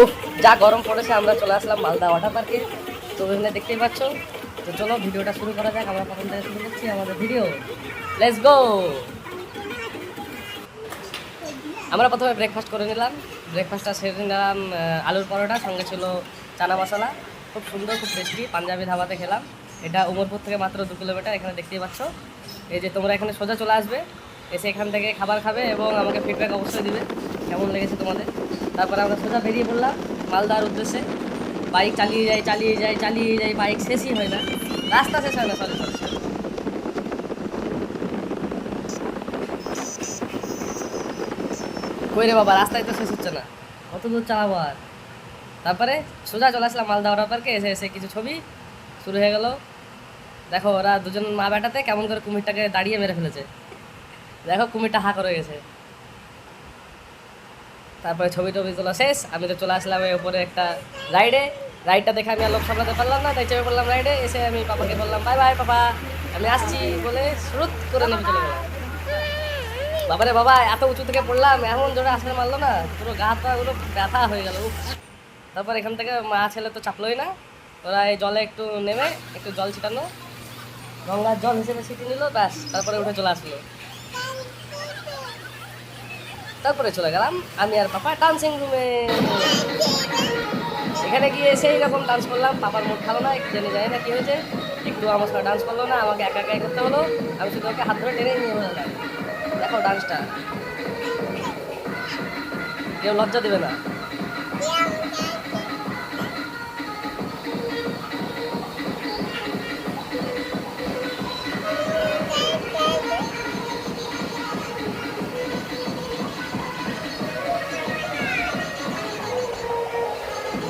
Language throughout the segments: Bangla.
উফ, যা গরম পড়েছে, আমরা চলে আসলাম মালদা ওয়াটার পার্কে। তো এখানে দেখতেই পাচ্ছ। তো চলো ভিডিওটা শুরু করা যাক। আমরা প্রথম থেকে শুরু করছি আমাদের ভিডিও। Let's go. আমরা প্রথমে ব্রেকফাস্ট করে নিলাম। ব্রেকফাস্টটা সেরে নিলাম আলুর পরোটা, সঙ্গে ছিল চানা মশলা। খুব সুন্দর, খুব টেস্টি পাঞ্জাবি ধাবাতে খেলাম। এটা উমরপুর থেকে মাত্র 2 কিলোমিটার। এখানে দেখতেই পাচ্ছ। এই যে তোমরা এখানে সোজা চলে আসবে, এসে এখান থেকে খাবার খাবে এবং আমাকে ফিডব্যাক অবশ্যই দিবে কেমন লেগেছে তোমাদের। তারপরে আমরা সোজা বেরিয়ে পড়লাম মালদার উদ্দেশ্যে। বাইক চালিয়ে যাই চালিয়ে যাই চালিয়ে যাই, বাইক শেষই হয় না, রাস্তা শেষ হয় না। সরি সরি, কই রে বাবা, রাস্তায় তো শেষ হচ্ছে না, কত দূর চালাবো আর। তারপরে সোজা চলে আসলাম মালদা ওয়াটার পার্কে। এসে এসে কিছু ছবি শুরু হয়ে গেল। দেখো ওরা দুজন মা বেটাতে কেমন করে কুমিরটাকে দাঁড়িয়ে মেরে ফেলেছে। দেখো কুমিরটা হা করে গেছে। তারপরে ছবি টবি তোলা শেষ। আমি তো চলে আসলাম এই উপরে একটা রাইডে। রাইডটা দেখে আমি আর লোক সামলাতে পারলাম না, তাই চেপে পড়লাম রাইডে। এসে আমি পাপাকে বললাম বাই বাই পাপা, আমি আসছি বলে শ্রুত করে নেমে চলে গেলাম। বাবারে বাবা, এত উঁচু থেকে পড়লাম, এমন জোরে আসলে মারলো না, পুরো গা হাতগুলো ব্যথা হয়ে গেল। তারপর এখান থেকে মা ছেলে তো চাপলোই না। ওরা এই জলে একটু নেমে একটু জল ছিটানো, গঙ্গার জল হিসেবে ছিটিয়ে নিল, ব্যাস। তারপরে উঠে চলে আসলো। তারপরে চলে গেলাম আমি আর পাপা ডান্সিং রুমে। সেখানে গিয়ে সেই রকম ডান্স করলাম। পাপার মুড ভালো না, একটু জেনে যায় না কি হয়েছে, একটু আমার সঙ্গে ডান্স করলো না, আমাকে একা একাই করতে হলো। আমি শুধু ওকে হাত ধরে টেনে নিয়ে হয়ে গেলাম। দেখো ডান্সটা, কেউ লজ্জা দেবে না।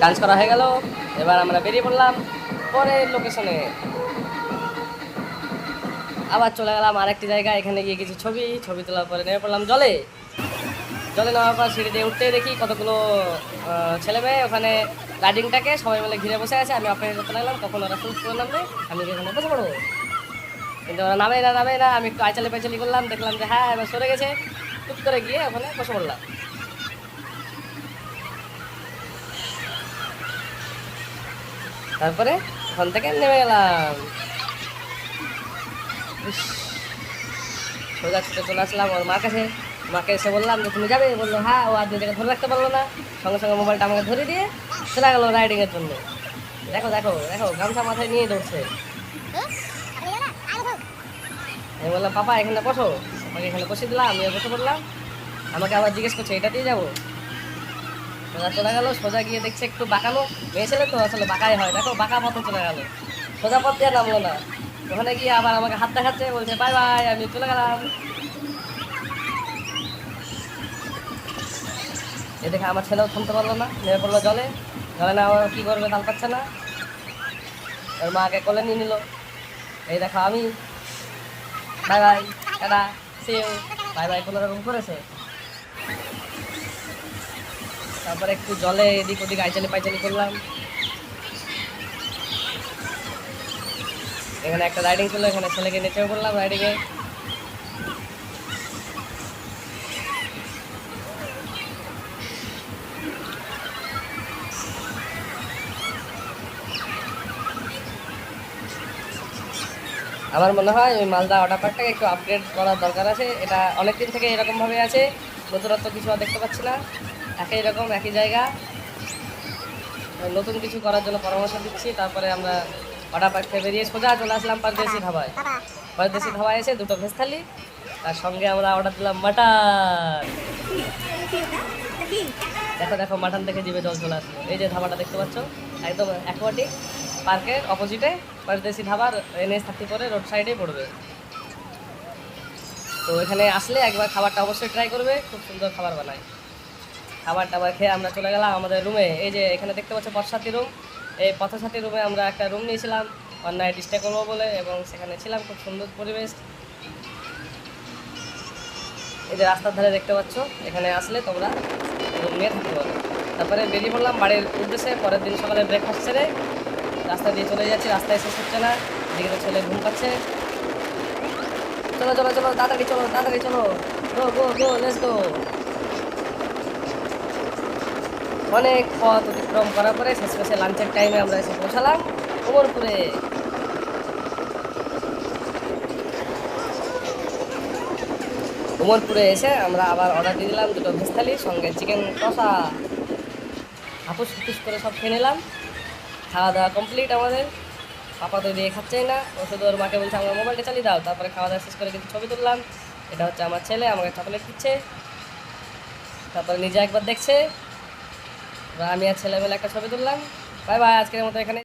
ডান্স করা হয়ে গেল। এবার আমরা বেরিয়ে পড়লাম পরের লোকেশনে। আবার চলে গেলাম আরেকটি জায়গা। এখানে গিয়ে কিছু ছবি ছবি তোলার পরে নেমে পড়লাম জলে। জলে নেওয়ার পর সিঁড়ি দিয়ে উঠতে দেখি কতগুলো ছেলে মেয়ে ওখানে রাইডিংটাকে সবাই মিলে ঘিরে বসে আছে। আমি অপেক্ষা করতে লাগলাম কখন ওরা শুট করে নামবে, আমি এখানে বসে পড়বো। কিন্তু ওরা নামে না নামে না। আমি একটু আইচালি পাইচালি করলাম, দেখলাম যে হ্যাঁ এবার সরে গেছে। টুক করে গিয়ে ওখানে বসে পড়লাম। তারপরে ওখান থেকে নেমে গেলাম। ইস, সোজা ছুটে চলে আসলাম ওর মার কাছে। মাকে এসে বললাম যে তুমি যাবে, বললো হ্যাঁ। ও আর নিজেকে ধরে রাখতে পারলো না, সঙ্গে সঙ্গে মোবাইলটা আমাকে ধরে দিয়ে চলে গেলো রাইডিংয়ের জন্য। দেখো দেখো দেখো, গামছা মাথায় নিয়ে দৌড়ছে। আমি বললাম পাপা এখানে বসো। আমাকে এখানে বসে দিলাম, আমিও বসে পড়লাম। আমাকে আবার জিজ্ঞেস করছে এটা দিয়ে যাবো। সোজা চলে গেলো। সোজা গিয়ে দেখছে একটু বাঁকানো, মেয়ে ছেলে তো আসলে বাঁকাই হয়। দেখো বাঁকা পথে চলে গেলো, সোজা পথ দিয়ে নামলো না। ওখানে গিয়ে আবার আমাকে হাত দেখাচ্ছে, বলছে বাই বাই, আমি চলে গেলাম। এ দেখে আমার ছেলেও থামতে পারলো না, নেমে পড়লো জলে। জলে না আমার কী করবে তাল পাচ্ছে না। ওর মাকে কোলে নিয়ে নিল। এই দেখো আমি bye bye tata see you, bye bye কোনো রকম করেছে। তারপরে একটু জলে এদিক ওদিক আইচালি পাইচালি করলাম। এখানে একটা রাইডিং ছিল, এখানে ছেলেকে নিচেও পড়লাম রাইডিংয়ে। আমার মনে হয় ওই মালদা ওয়াটার পার্কটাকে একটু আপগ্রেড করার দরকার আছে। এটা অনেক দিন থেকে এরকমভাবে আছে, নতুনত্ব কিছু আর দেখতে পাচ্ছি না। একই রকম একই জায়গা, নতুন কিছু করার জন্য পরামর্শ দিচ্ছি। তারপরে আমরা ওয়াটার পার্ক থেকে বেরিয়ে সোজা চলে আসলাম পারদেশি ধাবায়। পারদেশি ধাবায় এসে 2টো ভেজ থালি, তার সঙ্গে আমরা অর্ডার দিলাম মাটন। দেখো দেখো, মাটন দেখে জিভে জল চলে আসলো। এই যে ধাবাটা দেখতে পাচ্ছ, একদম অ্যাকোয়াটিক পার্কের অপোজিটে পারদেশি ধাবার, NH34 রোড সাইডেই পড়বে। তো এখানে আসলে একবার খাবারটা অবশ্যই ট্রাই করবে, খুব সুন্দর খাবার বানায়। খাবার টাবার খেয়ে আমরা চলে গেলাম আমাদের রুমে। এই যে এখানে দেখতে পাচ্ছ পথসাথী রুম। এই পথসাথী রুমে আমরা একটা রুম নিয়েছিলাম ওয়ান নাইট স্টে করবো বলে, এবং সেখানে ছিলাম, খুব সুন্দর পরিবেশ। এই যে রাস্তার ধারে দেখতে পাচ্ছ, এখানে আসলে তোমরা রুম নিয়ে থাকতে পারো। তারপরে বেরিয়ে পড়লাম বাড়ির উদ্দেশ্যে। পরের দিন সকালে ব্রেকফাস্ট সেরে রাস্তা দিয়ে চলে যাচ্ছি, রাস্তায় শেষ হচ্ছে না, এদিকে তো ছেলে ঘুম পাচ্ছে। চলো চলো চলো, তাড়াতাড়ি চলো তাড়াতাড়ি চলো, গো গো গো, লেটস গো। অনেক পথ অতিক্রম করার পরে শেষমেশে লাঞ্চের টাইমে আমরা এসে পৌঁছালাম ওমরপুরে। ওমরপুরে এসে আমরা আবার অর্ডার দিয়ে দিলাম 2টো ভেজ থালি, সঙ্গে চিকেন কষা। হাপুস হুপুস করে সব খেয়ে নিলাম। খাওয়া দাওয়া কমপ্লিট আমাদের। পাপা তো দিয়ে খাচ্ছেই না, ও শুধু ওর মাকে বলছে আমার মোবাইলটা চালিয়ে দাও। তারপরে খাওয়া দাওয়া শেষ করে কিছু ছবি তুললাম। এটা হচ্ছে আমার ছেলে, আমাকে চকলেট দিচ্ছে, তারপরে নিজে একবার দেখছে। আমি আর ছেলে মিলে একটা ছবি তুললাম। বাই বাই, আজকের মতো এখানে।